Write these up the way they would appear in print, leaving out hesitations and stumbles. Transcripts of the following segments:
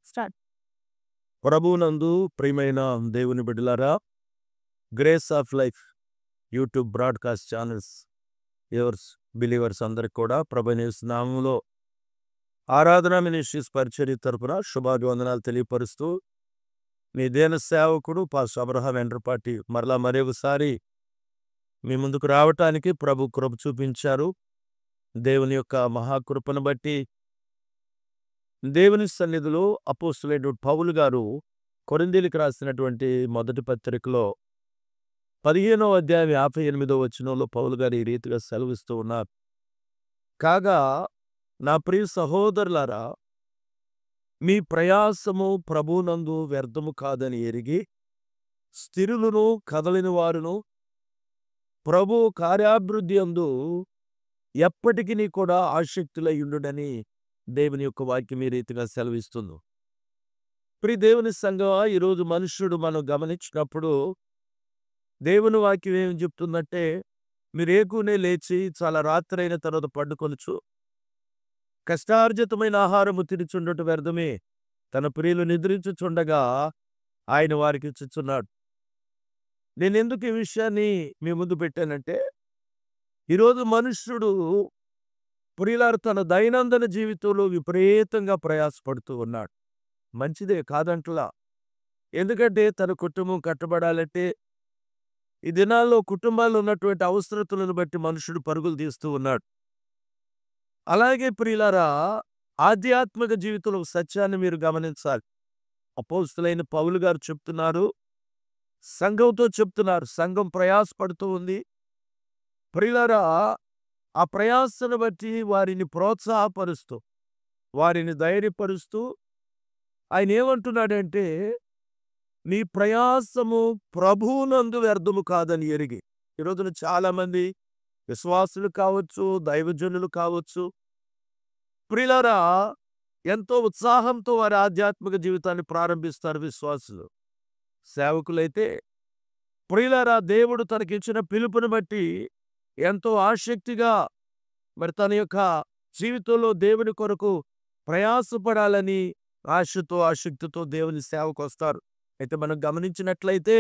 Start. ప్రభువునందు ప్రియమైన దేవుని బిడ్డలారా, grace of life YouTube broadcast channels yours believers అందరికి కూడా ప్రభువైన యేసు నామములో ఆరాధన మినిస్ట్రీస్ పరిచర్య తరపున శుభాభివందనాలు తెలియపరుస్తూ మీ దేన సేవకుడు పాస్టర్ అబ్రహాం ఎండ్రపాటి మరలా మరొకసారి మీ ముందుకు రావటానికి ప్రభు కృప చూపించారు. దేవుని యొక్క మహాకృపను బట్టి దేవుని సన్నిధిలో అపోస్తలుడైన పౌలు గారు కొరింథీయులకు రాసినటువంటి మొదటి పత్రికలో 15వ అధ్యాయం 58వ వచనంలో పౌలు గారు ఈ రీతిగా సెలవిస్తూ ఉన్నారు. కాగా నా ప్రియ సహోదరులారా, మీ ప్రయాసము ప్రభువునందు వ్యర్థము కాదని ఎరిగి స్థిరులను కదలిన వారును ప్రభు కార్యాభివృద్ధి అందు ఎప్పటికీ కూడా ఆసక్తులై ఉండుడని దేవుని యొక్క వాక్యం ఈ రీతిగా సెలవిస్తుంది. ప్రియ దేవుని సంగమా, ఈరోజు మనుష్యుడు మనం గమనించినప్పుడు దేవుని వాక్యం ఏం చెప్తుందంటే, మీరు ఏకునే లేచి చాలా రాత్రి అయిన తర్వాత పండుకొనుచు కష్టార్జితమైన ఆహారము తినుచుండుట వ్యర్థమే, తన ప్రియులు నిద్రించుచుండగా ఆయన వారికి ఇచ్చుచున్నాడు. నేను ఎందుకు ఈ విషయాన్ని మీ ముందు పెట్టానంటే, ఈరోజు మనుష్యుడు ప్రియులారు తన దైనందిన జీవితంలో విపరీతంగా ప్రయాసపడుతూ ఉన్నాడు. మంచిదే, కాదంటలా. ఎందుకంటే తన కుటుంబం కట్టబడాలంటే ఈ దినాల్లో కుటుంబాల్లో ఉన్నటువంటి అవసరతలను బట్టి మనుషుడు పరుగులు తీస్తూ ఉన్నాడు. అలాగే ప్రియులారా, ఆధ్యాత్మిక జీవితంలో సత్యాన్ని మీరు గమనించాలి. అపోస్తలుడైన పౌలు గారు చెప్తున్నారు, సంఘంతో చెప్తున్నారు, సంఘం ప్రయాసపడుతూ ఉంది. ప్రియులారా, ఆ ప్రయాసను బట్టి వారిని ప్రోత్సాహపరుస్తూ వారిని ధైర్యపరుస్తూ ఆయన ఏమంటున్నాడంటే, మీ ప్రయాసము ప్రభువునందు వ్యర్థము కాదని ఎరిగి. ఈరోజున చాలామంది విశ్వాసులు కావచ్చు, దైవజనులు కావచ్చు, ప్రియులారా, ఎంతో ఉత్సాహంతో వారి ఆధ్యాత్మిక జీవితాన్ని ప్రారంభిస్తారు విశ్వాసులు. సేవకులైతే ప్రియులారా, దేవుడు తనకిచ్చిన పిలుపుని బట్టి ఎంతో ఆసక్తిగా మరి తన యొక్క జీవితంలో దేవుని కొరకు ప్రయాసపడాలని ఆశతో ఆసక్తితో దేవుని సేవకు వస్తారు. అయితే మనం గమనించినట్లయితే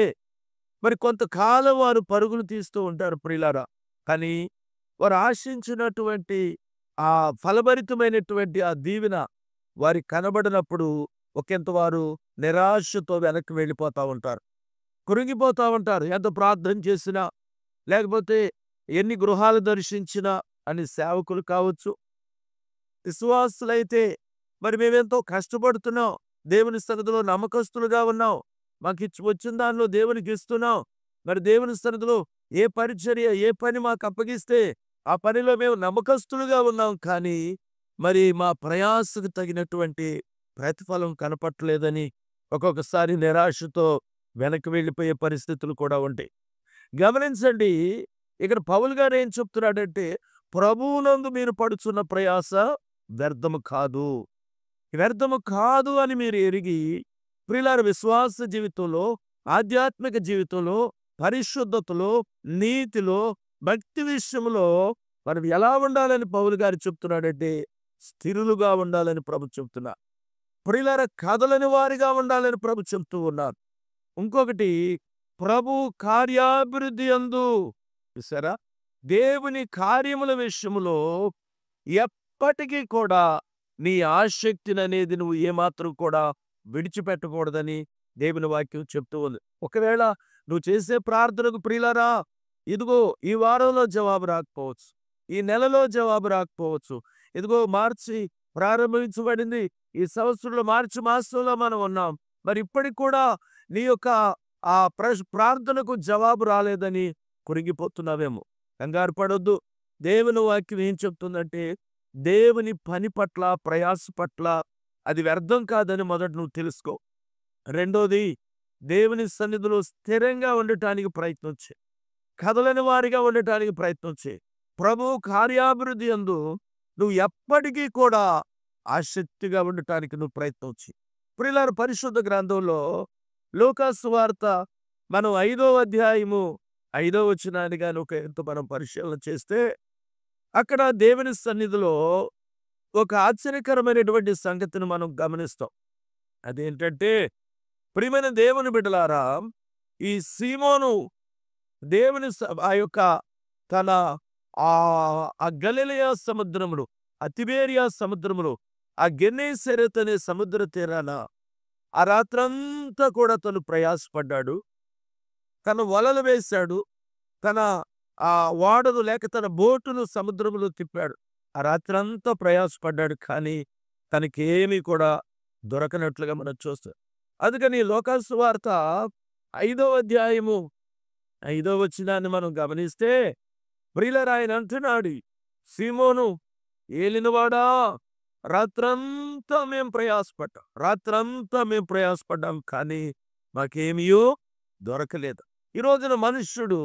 మరి కొంతకాలం వారు పరుగులు తీస్తూ ఉంటారు ప్రియులారా. కానీ వారు ఆశించినటువంటి ఆ ఫలభరితమైనటువంటి ఆ దీవెన వారికి కనబడినప్పుడు ఒకంత వారు నిరాశతో వెనక్కి వెళ్ళిపోతూ ఉంటారు, కృంగిపోతూ ఉంటారు. ఎంత ప్రార్థన చేసినా, లేకపోతే ఎన్ని గృహాలు దర్శించినా అని సేవకులు కావచ్చు, విశ్వాసులైతే మరి మేమెంతో కష్టపడుతున్నాం, దేవుని సన్నిధిలో నమ్మకస్తులుగా ఉన్నాం, మాకు వచ్చిన దానిలో దేవునికి ఇస్తున్నాం, మరి దేవుని సన్నిధిలో ఏ పరిచర్య ఏ పని మాకు అప్పగిస్తే ఆ పనిలో మేము నమ్మకస్తులుగా ఉన్నాం, కానీ మరి మా ప్రయాసకు తగినటువంటి ప్రతిఫలం కనపట్లేదని ఒక్కొక్కసారి నిరాశతో వెనక్కి వెళ్ళిపోయే పరిస్థితులు కూడా ఉంటాయి. గమనించండి, ఇక్కడ పౌలు గారు ఏం చెప్తున్నాడంటే, ప్రభువునందు మీరు పడుచున్న ప్రయాస వ్యర్థము కాదు, వ్యర్థము కాదు అని మీరు ఎరిగి ప్రియులారా, విశ్వాస జీవితంలో, ఆధ్యాత్మిక జీవితంలో, పరిశుద్ధతలో, నీతిలో, భక్తి విషయంలో మనం ఎలా ఉండాలని పౌలు గారు చెప్తున్నాడంటే, స్థిరులుగా ఉండాలని ప్రభు చెప్తున్నారు. ప్రియులారా, కదలని వారిగా ఉండాలని ప్రభు చెప్తూ ఉన్నారు. ఇంకొకటి, ప్రభు కార్యాభివృద్ధి యందు, చూసారా, దేవుని కార్యముల విషయంలో ఎప్పటికీ కూడా నీ ఆసక్తిని అనేది నువ్వు ఏమాత్రం కూడా విడిచిపెట్టకూడదని దేవుని వాక్యం చెప్తూ ఉంది. ఒకవేళ నువ్వు చేసే ప్రార్థనకు ప్రియులారా, ఇదిగో ఈ వారంలో జవాబు రాకపోవచ్చు, ఈ నెలలో జవాబు రాకపోవచ్చు, ఇదిగో మార్చి ప్రారంభించబడింది, ఈ సంవత్సరంలో మార్చి మాసంలో మనం ఉన్నాం, మరి ఇప్పటికి కూడా నీ యొక్క ఆ ప్రార్థనకు జవాబు రాలేదని కురిగిపోతున్నావేమో. కంగారు పడొద్దు. దేవుని వాక్యం ఏం చెప్తుందంటే, దేవుని పని పట్ల, ప్రయాస పట్ల అది వ్యర్థం కాదని మొదట నువ్వు తెలుసుకో. రెండోది, దేవుని సన్నిధిలో స్థిరంగా ఉండటానికి ప్రయత్నం చేయి, కదలని వారిగా ఉండటానికి ప్రయత్నం చేయి. ప్రభు కార్యాభివృద్ధి యందు నువ్వు ఎప్పటికీ కూడా ఆసక్తిగా ఉండటానికి నువ్వు ప్రయత్నం చేయి. ప్రియులారా, పరిశుద్ధ గ్రంథంలో లూకా సువార్త మనం 5వ అధ్యాయము 5వ వచనాన్ని గాని మనం పరిశీలన చేస్తే, అక్కడ దేవుని సన్నిధిలో ఒక ఆశ్చర్యకరమైనటువంటి సంగతిని మనం గమనిస్తాం. అదేంటంటే ప్రియమైన దేవుని బిడ్డలారా, ఈ సీమోను దేవుని ఆ యొక్క తన ఆ గలిలయ సముద్రములో, ఆ తిబేరియా సముద్రములో, ఆ గెన్నేసరెత్ అనే సముద్ర తీరాన ఆ రాత్రంతా కూడా తను ప్రయాసపడ్డాడు. తను వలలు వేశాడు. తన ఓడను లేక తన బోటును సముద్రములో తిప్పాడు. ఆ రాత్రంతా ప్రయాసపడ్డాడు. కానీ తనకేమీ కూడా దొరకనట్లుగా మనం చూస్తాం. అందుకని లోకాసు సువార్త 5వ అధ్యాయము 5వ వచనాన్ని మనం గమనిస్తే, ప్రియులారా ఆయన అంటున్నాడు, సీమోను ఏలినవాడా, రాత్రంతా మేము ప్రయాసపడ్డాం కానీ మాకేమీయో దొరకలేదు. ఈ రోజున మనుష్యుడు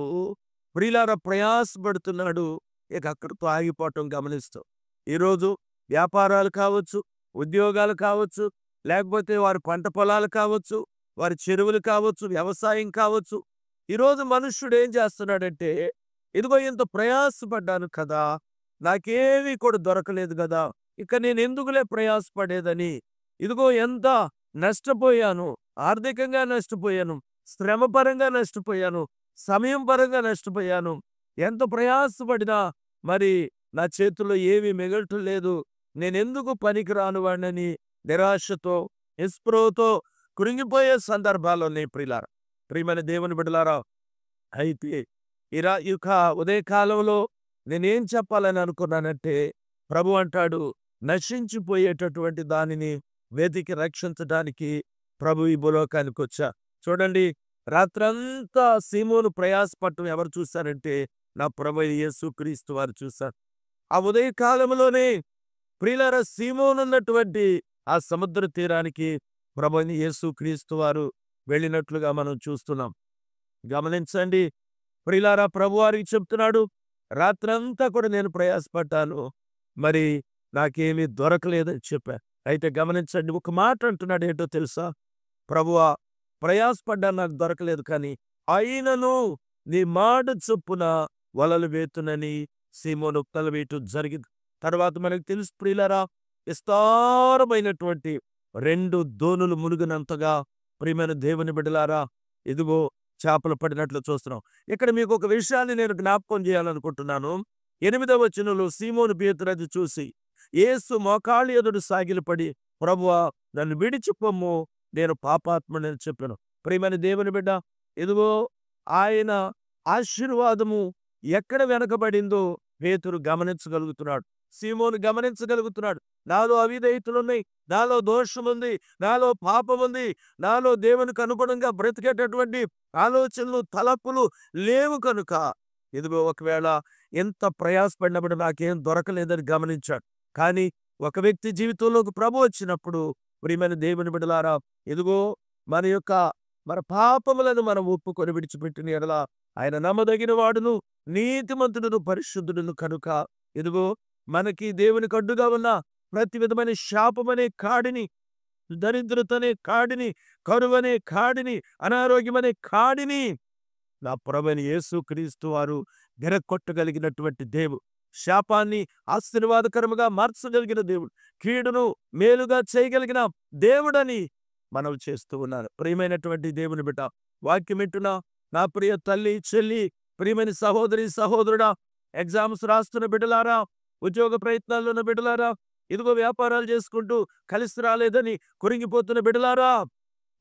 ప్రియులారా ప్రయాసపడుతున్నాడు. ఇక అక్కడితో ఆగిపోవటం గమనిస్తాం. ఈరోజు వ్యాపారాలు కావచ్చు, ఉద్యోగాలు కావచ్చు, లేకపోతే వారి పంట పొలాలు కావచ్చు, వారి చెరువులు కావచ్చు, వ్యవసాయం కావచ్చు. ఈరోజు మనుష్యుడు ఏం చేస్తున్నాడంటే, ఇదిగో ఇంత ప్రయాసపడ్డాను కదా, నాకేమీ కూడా దొరకలేదు కదా, ఇక నేను ఎందుకులే ప్రయాసపడేదని, ఇదిగో ఎంత నష్టపోయాను, ఆర్థికంగా నష్టపోయాను, శ్రమపరంగా నష్టపోయాను, సమయం పరంగా నష్టపోయాను, ఎంత ప్రయాసపడినా మరి నా చేతుల్లో ఏమీ మిగలటం లేదు, నేనెందుకు పనికిరాను వాడినని నిరాశతో, నిస్పృహతో కృంగిపోయే సందర్భాలున్నాయి ప్రియులారా. ప్రియమైన దేవుని బిడ్డలారా, అయితే ఇక ఉదయకాలంలో నేనేం చెప్పాలని అనుకున్నానంటే, ప్రభు అంటాడు, నశించిపోయేటటువంటి దానిని వెతికి రక్షించడానికి ప్రభు ఈ భూలోకానికొచ్చా. చూడండి, రాత్రంతా సీమోను ప్రయాసపడటం ఎవరు చూశారంటే, నా ప్రభువైన యేసుక్రీస్తు వారు చూశారు. ఆ ఉదయకాలంలోనే ప్రియులారా సీమోనున్నటువంటి ఆ సముద్ర తీరానికి ప్రభువైన యేసుక్రీస్తు వారు వెళ్ళినట్లుగా మనం చూస్తున్నాం. గమనించండి ప్రియులారా, ప్రభువారికి చెప్తున్నాడు, రాత్రంతా కూడా నేను ప్రయాసపడ్డాను, మరి నాకేమీ దొరకలేదని చెప్పాను. అయితే గమనించండి, ఒక మాట అంటున్నాడు, ఏంటో తెలుసా? ప్రభువా, ప్రయాసపడ్డాను, నాకు దొరకలేదు, కానీ అయినను నీ మాట చొప్పున వలలు వేతునని సీమోను వలలు వేయటం జరిగింది. తర్వాత మనకు తెలుసు ప్రియులారా, విస్తారమైనటువంటి 2 దోణులు మునిగినంతగా ప్రియమైన దేవుని బిడ్డలారా, ఇదిగో చేపలు పడినట్లు చూస్తున్నాం. ఇక్కడ మీకు ఒక విషయాన్ని నేను జ్ఞాపకం చేయాలనుకుంటున్నాను. 8వ వచనంలో సీమోను పేతురు అది చూసి యేసు మోకాళ్ళ ఎదుట సాగిలపడి, ప్రభువా, నన్ను విడిచిపొమ్ము, నేను పాపాత్ముడని చెప్పాను. ప్రియమైన దేవుని బిడ్డ, ఇదిగో ఆయన ఆశీర్వాదము ఎక్కడ వెనకబడిందో పేతురు గమనించగలుగుతున్నాడు. సీమోను గమనించగలుగుతున్నాడు. నాలో అవిధేయతలున్నాయి, నాలో దోషముంది, నాలో పాపముంది, నాలో దేవునికి అనుగుణంగా బ్రతికేటటువంటి ఆలోచనలు, తలపులు లేవు కనుక ఇదిగో ఒకవేళ ఎంత ప్రయాసపడినప్పుడు నాకేం దొరకలేదని గమనించాడు. కానీ ఒక వ్యక్తి జీవితంలోకి ప్రభు వచ్చినప్పుడు ప్రియమైన దేవుని బిడ్డలారా, ఇదిగో మన పాపములను మనం ఒప్పుకొని విడిచిపెట్టిన ఎడల ఆయన నమ్మదగిన వాడును, నీతిమంతుడును, పరిశుద్ధుడును కనుక ఇదిగో మనకి దేవునికి అడ్డుగా ఉన్న ప్రతి విధమైన శాపమనే కాడిని, దరిద్రతనే కాడిని, కరువనే కాడిని, అనారోగ్యమనే కాడిని నా ప్రభువైన యేసుక్రీస్తు వారు విరగొట్టగలిగినటువంటి దేవుడు. శాపాన్ని ఆశీర్వాదకరముగా మార్చగలిగిన దేవుడు, కీడును మేలుగా చేయగలిగిన దేవుడని మనవి చేస్తూ ఉన్నారు. ప్రియమైనటువంటి దేవుని బిడ్డ, వాక్యం వింటున్న నా ప్రియ తల్లి, చెల్లి, ప్రియమైన సహోదరి, సహోదరుడా, ఎగ్జామ్స్ రాస్తున్న బిడ్డలారా, ఉద్యోగ ప్రయత్నాల్లో ఉన్న బిడ్డలారా, ఇదిగో వ్యాపారాలు చేసుకుంటూ కలిసి రాలేదని కురింగిపోతున్న బిడ్డలారా,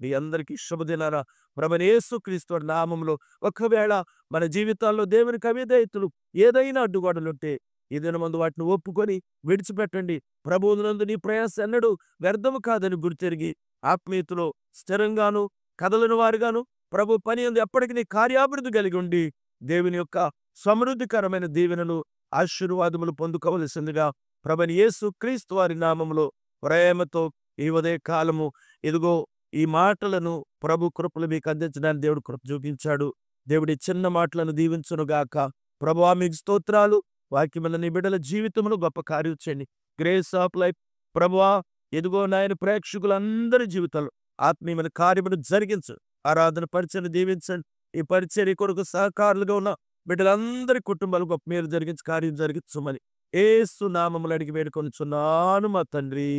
మీ అందరికీ శుభదినారా. ప్రభువైన యేసుక్రీస్తు నామములో ఒకవేళ మన జీవితాల్లో దేవునికి అవిధేయతలు ఏదైనా అడ్డుగోడలుంటే ఈ దినమందు వాటిని ఒప్పుకొని విడిచిపెట్టండి. ప్రభువునందు నీ ప్రయాస ఎన్నడూ వ్యర్థము కాదని గుర్తెరిగి ఆత్మీయతలో స్థిరంగాను కదలని వారుగాను ప్రభు పని యందు ఎప్పటికీ నీ కార్యాభివృద్ధి కలిగి ఉండి దేవుని యొక్క సమృద్ధికరమైన దీవెనలు, ఆశీర్వాదములు పొందుకోవలసిందిగా ప్రభువైన యేసుక్రీస్తు వారి నామములో ప్రేమతో ఈ ఉదయ కాలము ఇదిగో ఈ మాటలను ప్రభు కృపలు మీకు అందించడానికి దేవుడు కృప చూపించాడు. దేవుడి చిన్న మాటలను దీవించునుగాక. ప్రభువా, మీకు స్తోత్రాలు. వాక్యముల నీ బిడ్డల జీవితంలో గొప్ప కార్యం చేయండి. గ్రేస్ ఆఫ్ లైఫ్ ప్రభువా, ఎదుగో నాయన ప్రేక్షకులందరి జీవితాలు ఆత్మీయమైన కార్యమును జరిగించు. ఆరాధన పరిచయం దీవించండి. ఈ పరిచర్య కొరకు సహకారులుగా ఉన్న బిడ్డలందరి కుటుంబాలు గొప్ప మేలు జరిగించి కార్యం జరిగించమని యేసు నామములో అడిగి వేడుకొనుచున్నాను మా తండ్రి.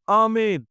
ఆమేన్.